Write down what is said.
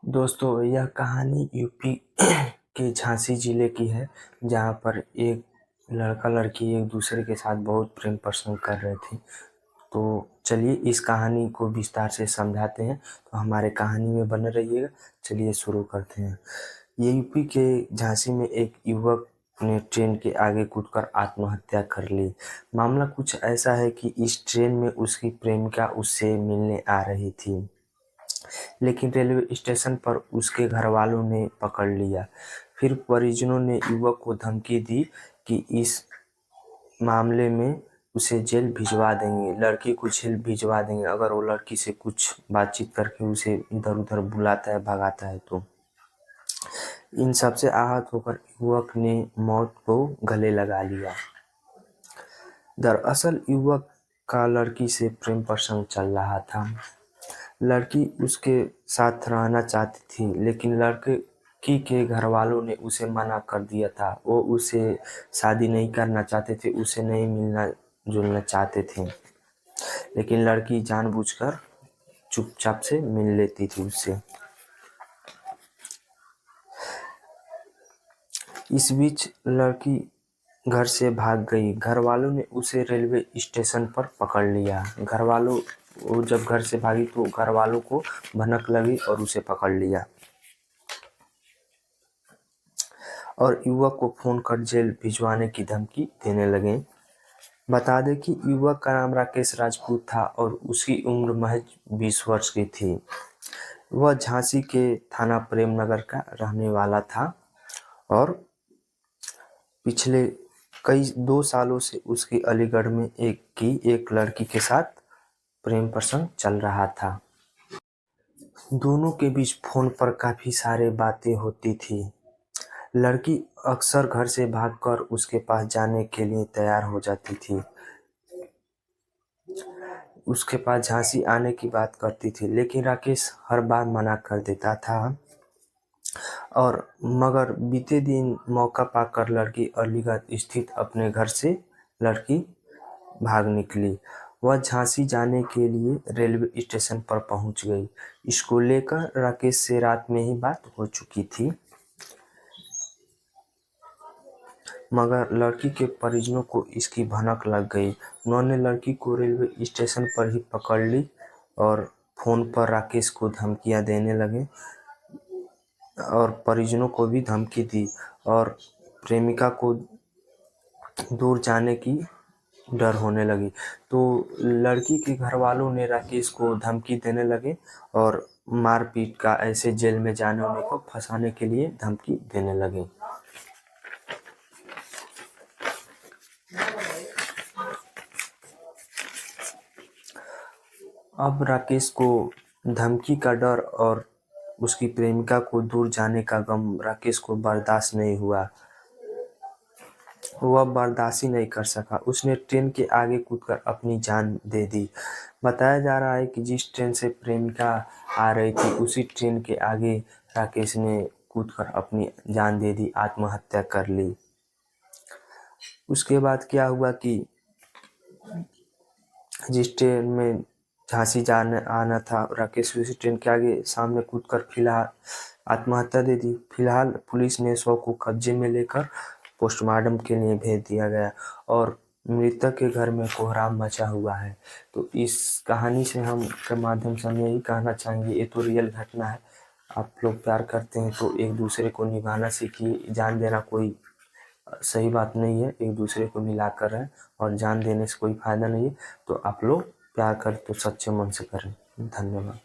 दोस्तों, यह कहानी यूपी के झांसी जिले की है, जहां पर एक लड़का लड़की एक दूसरे के साथ बहुत प्रेम प्रसंग कर रहे थे। तो चलिए इस कहानी को विस्तार से समझाते हैं, तो हमारे कहानी में बने रहिएगा। चलिए शुरू करते हैं। ये यूपी के झांसी में एक युवक ने ट्रेन के आगे कूदकर आत्महत्या कर ली। मामला कुछ ऐसा है कि इस ट्रेन में उसकी प्रेमिका उससे मिलने आ रही थी, लेकिन रेलवे स्टेशन पर उसके घरवालों ने पकड़ लिया। फिर परिजनों ने युवक को धमकी दी कि इस मामले में उसे जेल भिजवा देंगे, लड़की को जेल भिजवा देंगे अगर वो लड़की से कुछ बातचीत करके उसे इधर उधर बुलाता है, भगाता है। तो इन सब से आहत होकर युवक ने मौत को गले लगा लिया। दरअसल युवक का लड़की से प्रेम प्रसंग चल रहा था। लड़की उसके साथ रहना चाहती थी, लेकिन लड़की के घरवालों ने उसे मना कर दिया था। वो उसे शादी नहीं करना चाहते थे, उसे नहीं मिलना जुलना चाहते थे, लेकिन लड़की जानबूझकर चुपचाप से मिल लेती थी उससे। इस बीच लड़की घर से भाग गई। घरवालों ने उसे रेलवे स्टेशन पर पकड़ लिया। वो जब घर से भागी तो घरवालों को भनक लगी और उसे पकड़ लिया और युवक को फोन कर जेल भिजवाने की धमकी देने लगे। बता दें कि युवक का नाम राकेश राजपूत था और उसकी उम्र महज 20 वर्ष की थी। वह झांसी के थाना प्रेम नगर का रहने वाला था और पिछले कई 2 सालों से उसकी अलीगढ़ में एक लड़की के साथ प्रेम प्रसंग चल रहा था। दोनों के बीच फोन पर काफी सारे बातें होती थी। लड़की अक्सर घर से भागकर उसके पास जाने के लिए तैयार हो जाती थी, उसके पास झांसी आने की बात करती थी, लेकिन राकेश हर बार मना कर देता था। और मगर बीते दिन मौका पाकर लड़की अलीगढ़ स्थित अपने घर से लड़की भाग निकली। वह झांसी जाने के लिए रेलवे स्टेशन पर पहुंच गई। इसको लेकर राकेश से रात में ही बात हो चुकी थी, मगर लड़की के परिजनों को इसकी भनक लग गई। उन्होंने लड़की को रेलवे स्टेशन पर ही पकड़ ली और फोन पर राकेश को धमकियां देने लगे और परिजनों को भी धमकी दी और प्रेमिका को दूर जाने की डर होने लगी। तो लड़की के घर वालों ने राकेश को धमकी देने लगे और मारपीट का, ऐसे जेल में जाने वाले को फंसाने के लिए धमकी देने लगे। अब राकेश को धमकी का डर और उसकी प्रेमिका को दूर जाने का गम राकेश को बर्दाश्त नहीं हुआ। वह बर्दाश्त ही नहीं कर सका। उसने ट्रेन के आगे कूदकर अपनी जान दे दी। बताया जा रहा है कि जिस ट्रेन से प्रेमिका आ रही थी, उसी ट्रेन के आगे राकेश ने कूदकर अपनी जान दे दी, आत्महत्या कर ली। उसके बाद क्या हुआ कि जिस ट्रेन में झांसी जाने आना था, राकेश उसी ट्रेन के आगे सामने कूदकर फिलहाल आत्महत्या दे दी। फिलहाल पुलिस ने शव को कब्जे में लेकर पोस्टमार्टम के लिए भेज दिया गया और मृतक के घर में कोहराम मचा हुआ है। तो इस कहानी से हम के माध्यम से हम यही कहना चाहेंगे, ये तो रियल घटना है। आप लोग प्यार करते हैं तो एक दूसरे को निभाना सीखिए। जान देना कोई सही बात नहीं है, एक दूसरे को मिलाकर रहें और जान देने से कोई फायदा नहीं है। तो आप लोग प्यार करें तो सच्चे मन से करें। धन्यवाद।